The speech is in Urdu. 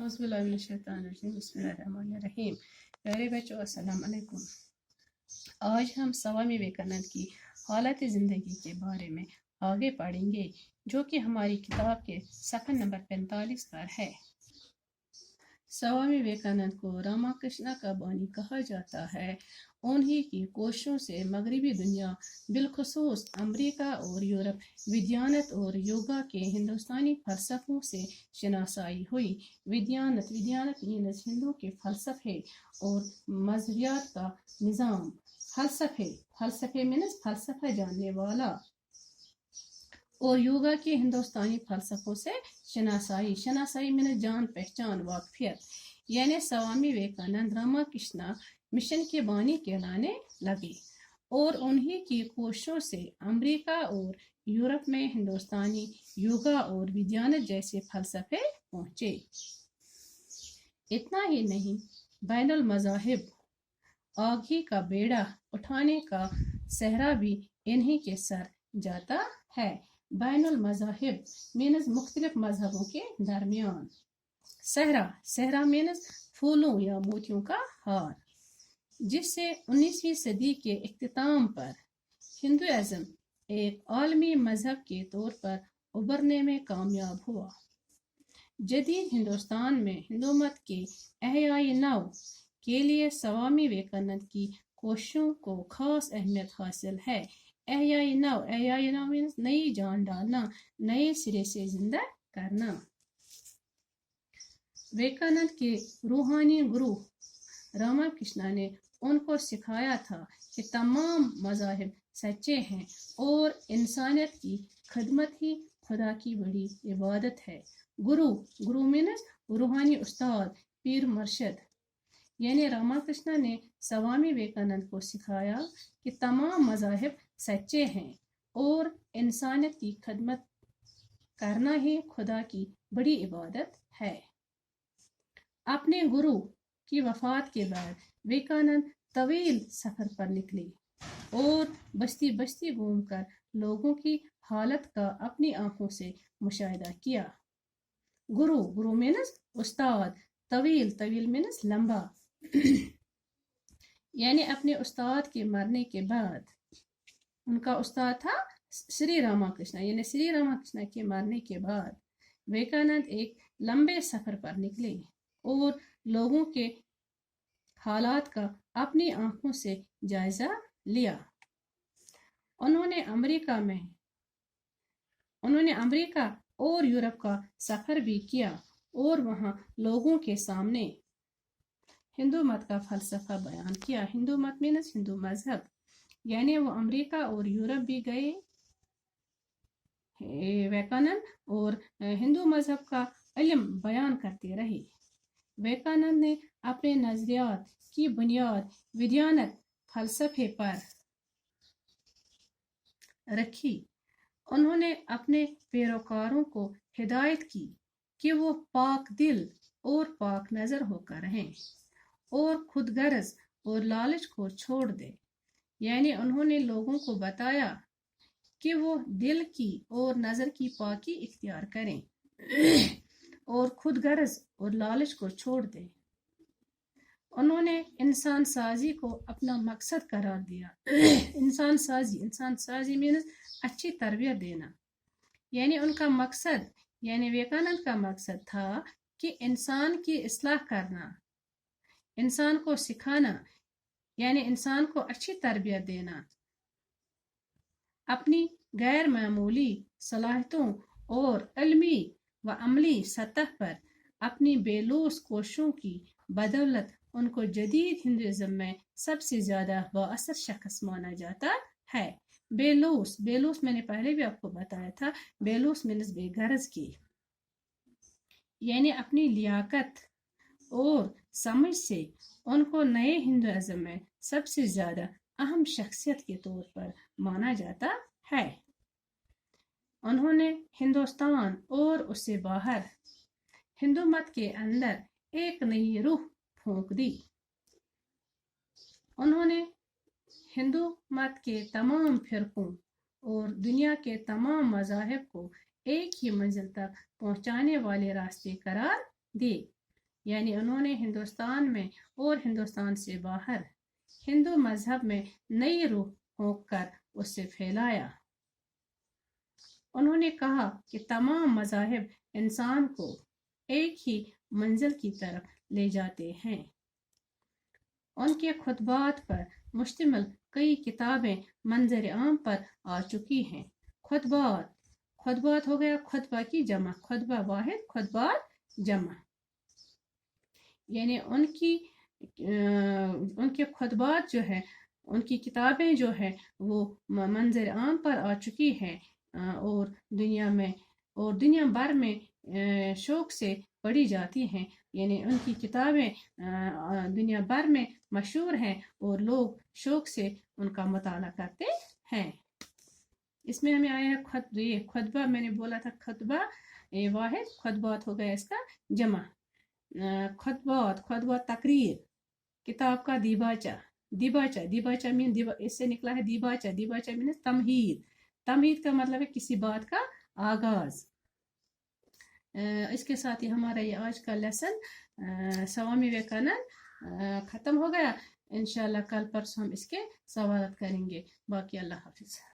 اعوذ باللہ من الشیطان الرجیم بسم اللہ الرحمن الرحیم۔ پیارے بچوں السلام علیکم۔ آج ہم سوامی وویکانند کی حالت زندگی کے بارے میں آگے پڑھیں گے، جو کہ ہماری کتاب کے صفحہ نمبر 45 پر ہے۔ سوامی وویکانند کو راما کرشنا کا بانی کہا جاتا ہے۔ انہی کی کوششوں سے مغربی دنیا بالخصوص امریکہ اور یورپ ودیانت اور یوگا کے ہندوستانی فلسفوں سے شناسائی ہوئی۔ ودیانت مینز ہندو کے فلسفے اور مذہبیات کا نظام۔ فلسفے مینز فلسفہ جاننے والا، اور یوگا کے ہندوستانی فلسفوں سے شناسائی مینز جان پہچان واقفیت۔ یعنی سوامی وویکانند راما کرشنا مشن کے بانی کہلانے لگے، اور انہی کی کوششوں سے امریکہ اور یورپ میں ہندوستانی یوگا اور ودیانت جیسے فلسفے پہنچے۔ اتنا ہی نہیں، بین المذاہب آگھی کا بیڑا اٹھانے کا صحرا بھی انہی کے سر جاتا ہے۔ بین المذاہب مینز مختلف مذہبوں کے درمیان۔ صحرا مینز پھولوں یا موتیوں کا ہار، جس سے 19ویں صدی کے اختتام پر ہندوازم ایک عالمی مذہب کے طور پر ابھرنے میں کامیاب ہوا۔ جدید ہندوستان میں ہندو مت کے احیاء نو کے لیے سوامی وویکانند کی کوششوں کو خاص اہمیت حاصل ہے۔ احیاء نو مینز نئی جان ڈالنا، نئے سرے سے زندہ کرنا۔ وویکانند کے روحانی گرو راما کرشنا نے ان کو سکھایا تھا کہ تمام مذاہب سچے ہیں اور انسانیت کی خدمت ہی خدا کی بڑی عبادت ہے۔ گرو مینز روحانی استاد، پیر مرشد۔ یعنی راما کرشنا نے سوامی وویکانند کو سکھایا کہ تمام مذاہب سچے ہیں اور انسانیت کی خدمت کرنا ہی خدا کی بڑی عبادت ہے۔ اپنے گرو کی وفات کے بعد وویکانند طویل سفر پر نکلے اور بستی بستی گھوم کر لوگوں کی حالت کا اپنی آنکھوں سے مشاہدہ کیا۔ گرو مینز استاد، طویل مینز لمبا۔ یعنی اپنے استاد کے مرنے کے بعد، ان کا استاد تھا سری راما کرشنا، یعنی سری راما کرشنا کے مرنے کے بعد وویکانند ایک لمبے سفر پر نکلے اور لوگوں کے حالات کا اپنی آنکھوں سے جائزہ لیا۔ انہوں نے امریکہ اور یورپ کا سفر بھی کیا اور وہاں لوگوں کے سامنے ہندو مت کا فلسفہ بیان کیا۔ ہندو مت مینز ہندو مذہب، یعنی وہ امریکہ اور یورپ بھی گئے وویکانند اور ہندو مذہب کا علم بیان کرتے رہے۔ وویکانند نے اپنے نظریات کی بنیاد ودیانت فلسفے پر رکھی۔ انہوں نے اپنے پیروکاروں کو ہدایت کی کہ وہ پاک دل اور پاک نظر ہو کر رہیں اور خود غرض اور لالچ کو چھوڑ دیں۔ یعنی انہوں نے لوگوں کو بتایا کہ وہ دل کی اور نظر کی پاکی اختیار کریں اور خود غرض اور لالچ کو چھوڑ دیں۔ انہوں نے انسان سازی کو اپنا مقصد قرار دیا۔ انسان سازی مینز اچھی تربیت دینا۔ یعنی ان کا مقصد، یعنی وویکانند کا مقصد تھا کہ انسان کی اصلاح کرنا، انسان کو سکھانا، یعنی انسان کو اچھی تربیت دینا، اپنی غیر معمولی صلاحیتوں اور علمی و عملی سطح پر اپنی بے لوث کوششوں کی بدولت ان کو جدید ہندوازم میں سب سے زیادہ بااثر شخص مانا جاتا ہے۔ بے لوث میں نے پہلے بھی آپ کو بتایا تھا، بے لوث مینز بے غرض کی، یعنی اپنی لیاقت اور سمجھ سے ان کو نئے ہندوازم میں سب سے زیادہ اہم شخصیت کے طور پر مانا جاتا ہے۔ انہوں نے ہندوستان اور اس سے باہر ہندو مت کے اندر ایک نئی روح پھونک دی۔ انہوں نے ہندو مت کے تمام فرقوں اور دنیا کے تمام مذاہب کو ایک ہی منزل تک پہنچانے والے راستے قرار دیے۔ یعنی انہوں نے ہندوستان میں اور ہندوستان سے باہر ہندو مذہب میں نئی روح پھونک کر اسے پھیلایا۔ انہوں نے کہا کہ تمام مذاہب انسان کو ایک ہی منزل کی طرف لے جاتے ہیں۔ ان کے خطبات پر مشتمل کئی کتابیں منظر عام پر آ چکی ہیں۔ خطبات ہو گیا خطبہ کی جمع، خطبہ واحد، خطبات جمع، یعنی ان کے خطبات جو ہے، ان کی کتابیں جو ہے وہ منظر عام پر آ چکی ہیں اور دنیا بھر میں شوق سے پڑھی جاتی ہیں، یعنی ان کی کتابیں دنیا بھر میں مشہور ہیں اور لوگ شوق سے ان کا مطالعہ کرتے ہیں۔ اس میں ہمیں آیا ہے خطبہ، میں نے بولا تھا خطبہ واحد، خطبات ہو گیا اس کا جمع۔ خطبات تقریر، کتاب کا دیباچہ مین اس سے نکلا ہے دیباچہ مین تمہید کا مطلب ہے کسی بات کا آغاز۔ اس کے ساتھ ہی ہمارا یہ آج کا لیسن سوامی وویکانند ختم ہو گیا۔ انشاءاللہ کل پرسوں ہم اس کے سوالات کریں گے۔ باقی اللہ حافظ۔